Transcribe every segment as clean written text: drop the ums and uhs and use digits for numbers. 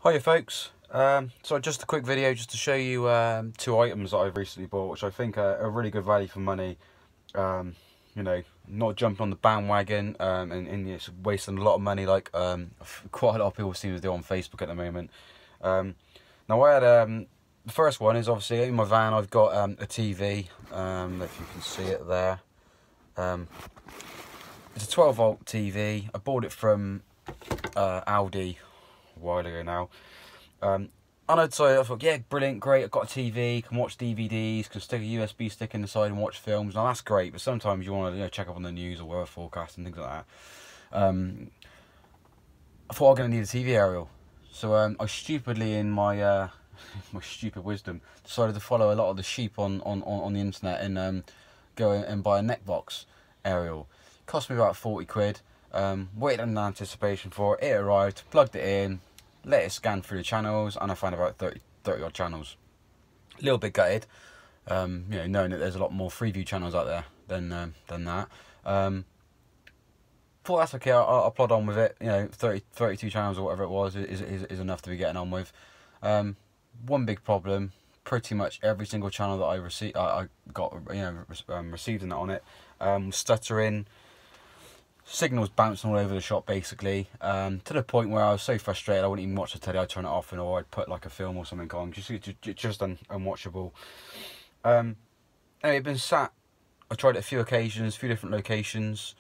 Hiya folks, so just a quick video just to show you two items that I've recently bought, which I think are really good value for money. You know, not jumping on the bandwagon and it's wasting a lot of money like quite a lot of people seem to do on Facebook at the moment. Now I had the first one is obviously in my van. I've got a TV, if you can see it there. It's a 12-volt TV. I bought it from Aldi a while ago now. And I thought, yeah, brilliant, great, I've got a TV, can watch DVDs, can stick a USB stick in the side and watch films. Now that's great, but sometimes you want to check up on the news or weather forecast and things like that. I thought I was going to need a TV aerial. So I stupidly, in my my stupid wisdom, decided to follow a lot of the sheep on the internet and go and buy a Neckbox aerial. Cost me about 40 quid. Waited in anticipation for it. It arrived, plugged it in, let it scan through the channels, and I found about 30 odd channels. A little bit gutted, knowing that there's a lot more Freeview channels out there than that. Thought that's okay. I'll plod on with it. 32 channels or whatever it was is enough to be getting on with. One big problem: pretty much every single channel that I received in that on it stuttering. Signals bouncing all over the shop basically, to the point where I was so frustrated I wouldn't even watch the telly. I'd turn it off or I'd put like a film or something on, just unwatchable. Anyway, it'd been sat. I tried it a few occasions, a few different locations,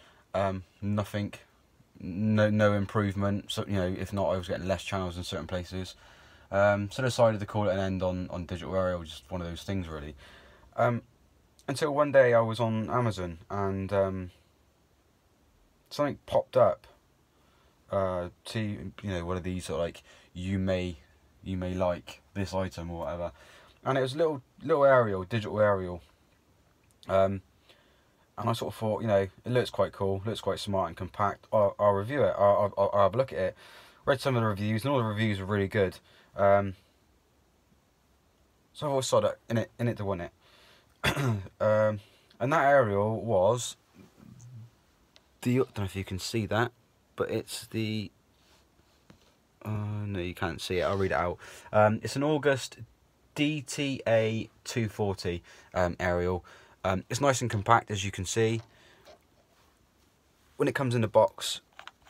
nothing, no improvement. So if not, I was getting less channels in certain places. So I decided to call it an end on digital aerial, just one of those things really. Until one day I was on Amazon and something popped up to one of these sort of like you may like this item or whatever, and it was a little aerial, digital aerial, and I sort of thought, it looks quite cool, looks quite smart and compact. I'll review it. I'll have a look at it. Read some of the reviews, and all the reviews were really good. So I always saw that in it to win it. And that aerial was I don't know if you can see that, but it's the no, you can't see it. I'll read it out. It's an August dta240 aerial. It's nice and compact, as you can see. When it comes in the box,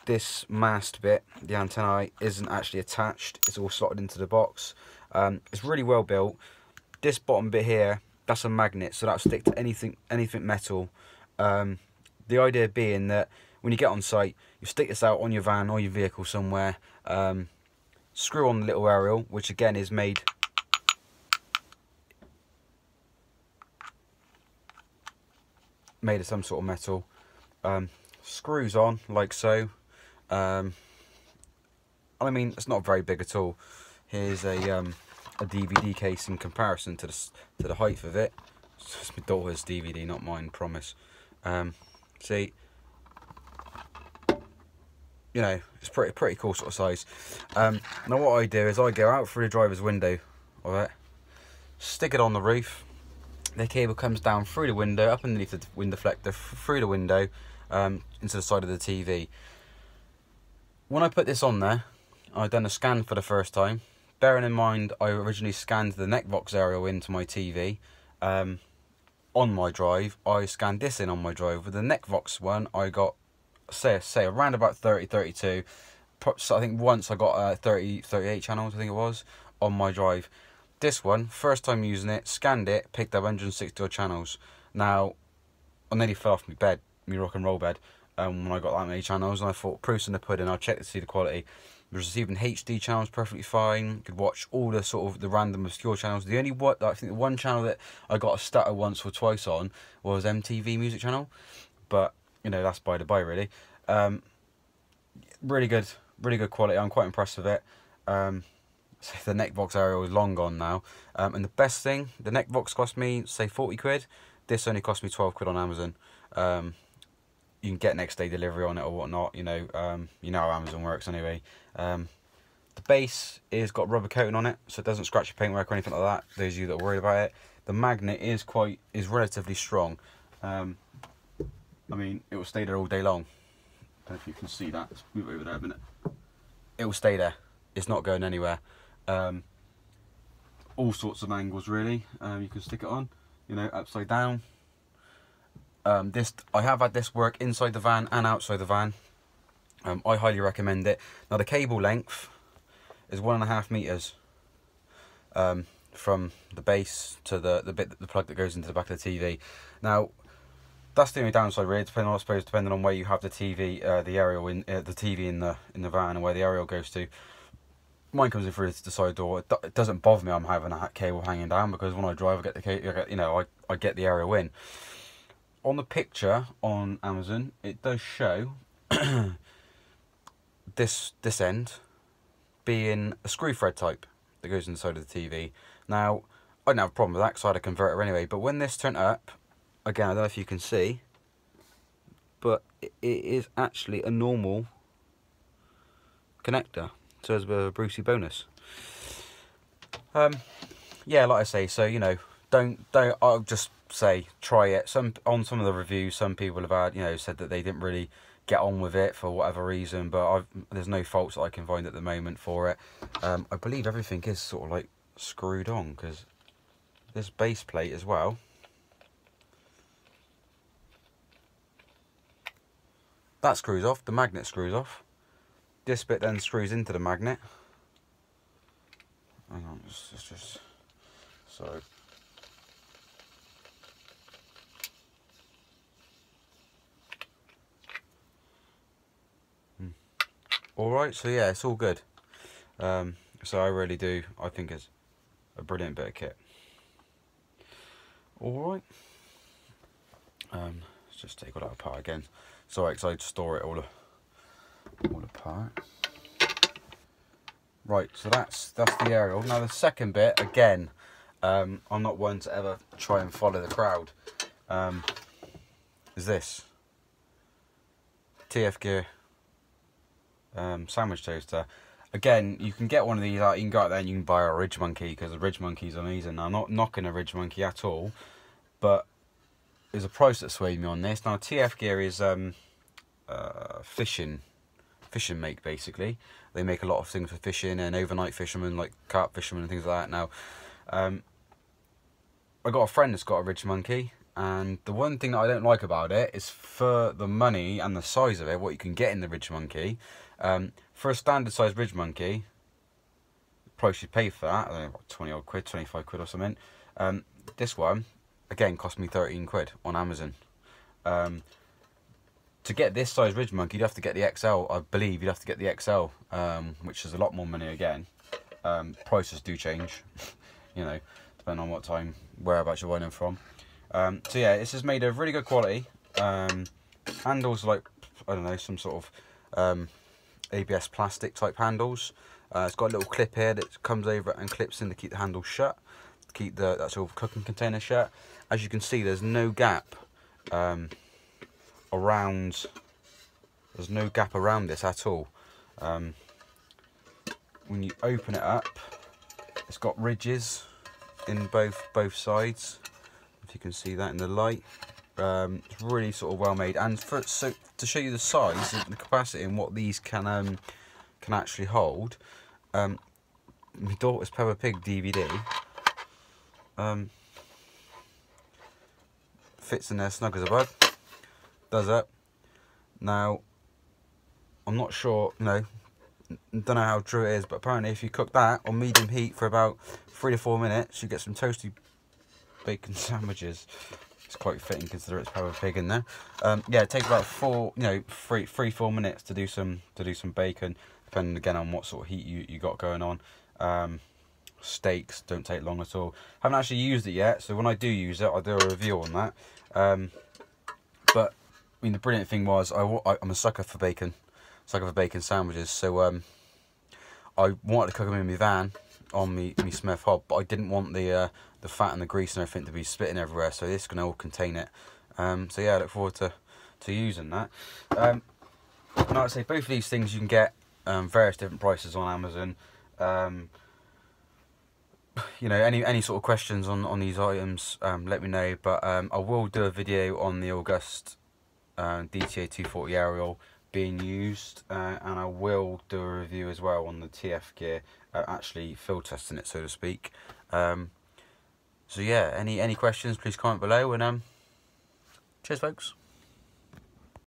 this mast bit, the antennae, isn't actually attached. It's all slotted into the box. It's really well built. This bottom bit here, that's a magnet, so that'll stick to anything metal. The idea being that when you get on site, you stick this out on your van or your vehicle somewhere, screw on the little aerial, which again is made of some sort of metal, screws on like so. I mean, it's not very big at all. Here's a DVD case in comparison to the height of it. It's my daughter's DVD, not mine, promise. See, it's pretty cool sort of size. Now what I do is I go out through the driver's window of it, stick it on the roof. The cable comes down through the window, up underneath the wind deflector, through the window, into the side of the TV. When I put this on there, I've done a scan for the first time. Bearing in mind, I originally scanned the Neckbox aerial into my TV. On my drive, I scanned this in on my drive. With the Neckbox one, I got say around about 32. So I think once I got 38 channels, I think it was, on my drive. This one, first time using it, scanned it, picked up 160 odd channels. Now, I nearly fell off my bed, my rock and roll bed, when I got that many channels, and I thought, proof's in the pudding. I'll check to see the quality. Was receiving HD channels perfectly fine. Could watch all the sort of the random obscure channels. The only I think the one channel that I got a stutter once or twice on was MTV Music Channel, but that's by the by really. Really good quality. I'm quite impressed with it. So the Neckbox aerial is long gone now, and the best thing, the Neckbox cost me say 40 quid. This only cost me 12 quid on Amazon. You can get next day delivery on it or whatnot. You know how Amazon works anyway. The base is got rubber coating on it, so it doesn't scratch your paintwork or anything like that. Those of you that are worried about it. The magnet is relatively strong. I mean, it will stay there all day long. I don't know if you can see that. Let's move over there a minute. It will stay there. it's not going anywhere. All sorts of angles really. You can stick it on, you know, upside down. I have had this work inside the van and outside the van. I highly recommend it. Now the cable length is 1.5 meters from the base to the plug that goes into the back of the TV. Now that's the only downside really, depending on where you have the TV, the aerial in the TV in the van, and where the aerial goes to. Mine comes in through the side door. It doesn't bother me I'm having a cable hanging down, because when I drive I get the cable, you know, I get the aerial in. On the picture on Amazon, it does show this end being a screw thread type that goes inside of the TV. Now, I don't have a problem with that because I had a converter anyway, but when this turned up, again, I don't know if you can see, but it is actually a normal connector, so it's a bit of a Brucey bonus. Yeah, like I say, so, you know, don't I'll just say try it. On some of the reviews, some people have had, you know, said that they didn't really get on with it for whatever reason, but there's no faults that I can find at the moment for it. I believe everything is sort of like screwed on, because this base plate as well, that screws off, the magnet screws off, this bit then screws into the magnet. Hang on, it's just so. Alright, so yeah, it's all good. So I really do, I think it's a brilliant bit of kit. Alright. Let's just take all that apart again. Sorry, because I'd store it all apart. Right, so that's the aerial. Now the second bit, again, I'm not one to ever try and follow the crowd. Is this TF gear sandwich toaster. Again, you can get one of these out. You can go out there and you can buy a ridgemonkey, because the ridgemonkey is amazing. Now, I'm not knocking a ridgemonkey at all, but there's a price that swayed me on this. Now TF gear is fishing make, basically. They make a lot of things for fishing and overnight fishermen, like carp fishermen and things like that. Now I got a friend that's got a ridgemonkey, and the one thing that I don't like about it is for the money and the size of it, what you can get in the ridgemonkey. For a standard size ridgemonkey, the price you pay for that, I don't know, about 20 odd quid, 25 quid or something. This one, again, cost me 13 quid on Amazon. To get this size ridgemonkey, you'd have to get the XL, I believe you'd have to get the XL, which is a lot more money again. Prices do change, you know, depending on what time, whereabouts you're buying them from. So yeah, this is made of really good quality. Handles like, I don't know, some sort of ABS plastic type handles. It's got a little clip here that comes over and clips in to keep the handle shut, to keep the actual cooking container shut. As you can see, there's no gap around. There's no gap around this at all. When you open it up, it's got ridges in both sides. If you can see that in the light. It's really sort of well made, and so to show you the size and the capacity and what these can actually hold, my daughter's Peppa Pig DVD fits in there snug as a bug. Does that. Now I'm not sure, don't know how true it is, but apparently if you cook that on medium heat for about 3 to 4 minutes, you get some toasty bacon sandwiches. It's quite fitting considering it's Peppa Pig in there. Yeah, it takes about 3-4 minutes to do some bacon, depending again on what sort of heat you got going on. Steaks don't take long at all. Haven't actually used it yet, so when I do use it, I'll do a review on that. But I mean, the brilliant thing was I'm a sucker for bacon sandwiches. So I wanted to cook them in my van on me Smith hob, but I didn't want the fat and the grease and everything to be spitting everywhere, so this can all contain it. So yeah, I look forward to using that. Like I say, both of these things you can get various different prices on Amazon. Any sort of questions on these items, let me know. But I will do a video on the August dta240 aerial being used, and I will do a review as well on the TF gear, actually field testing it, so to speak. So yeah, any questions, please comment below, and cheers folks.